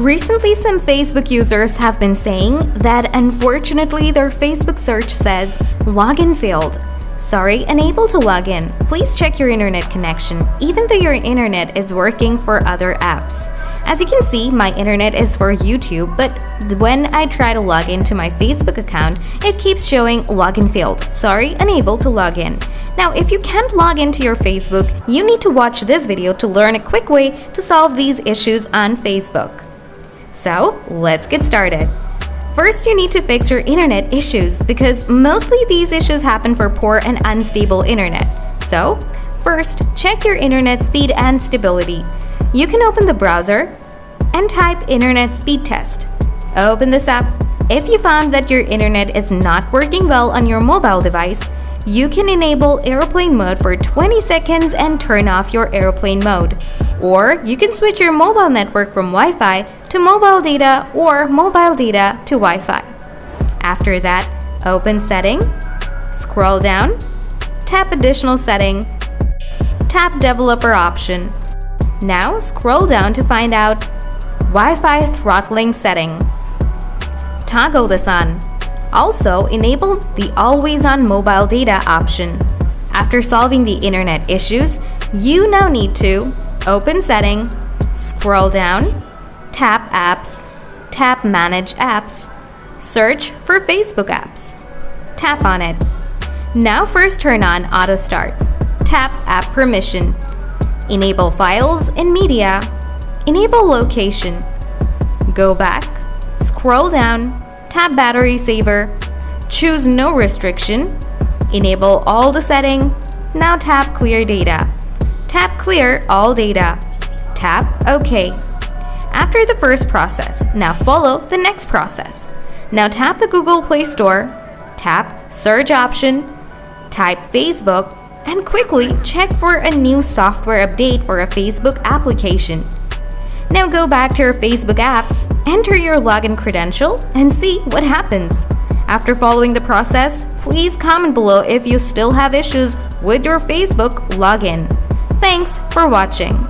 Recently, some Facebook users have been saying that unfortunately their Facebook search says login failed. Sorry, unable to log in. Please check your internet connection, even though your internet is working for other apps. As you can see, my internet is for YouTube, but when I try to log into my Facebook account, it keeps showing login failed. Sorry, unable to log in. Now, if you can't log into your Facebook, you need to watch this video to learn a quick way to solve these issues on Facebook. So, let's get started. First, you need to fix your internet issues because mostly these issues happen for poor and unstable internet. So, first, check your internet speed and stability. You can open the browser and type internet speed test. Open this up. If you found that your internet is not working well on your mobile device, you can enable airplane mode for 20 seconds and turn off your airplane mode. Or you can switch your mobile network from Wi-Fi to mobile data or mobile data to Wi-Fi. After that, open Setting, scroll down, tap Additional Setting, tap Developer option. Now scroll down to find out Wi-Fi throttling setting. Toggle this on. Also, enable the Always On Mobile Data option. After solving the internet issues, you now need to open Setting, scroll down, tap Apps, tap Manage Apps, search for Facebook apps. Tap on it. Now first turn on Auto Start. Tap App Permission. Enable Files and Media. Enable Location. Go back, scroll down, tap Battery Saver, choose No Restriction, enable all the setting. Now tap Clear Data. Tap Clear All Data. Tap OK. After the first process, now follow the next process. Now tap the Google Play Store, tap Search option, type Facebook, and quickly check for a new software update for a Facebook application. Now go back to your Facebook apps, enter your login credential, and see what happens. After following the process, please comment below if you still have issues with your Facebook login. Thanks for watching.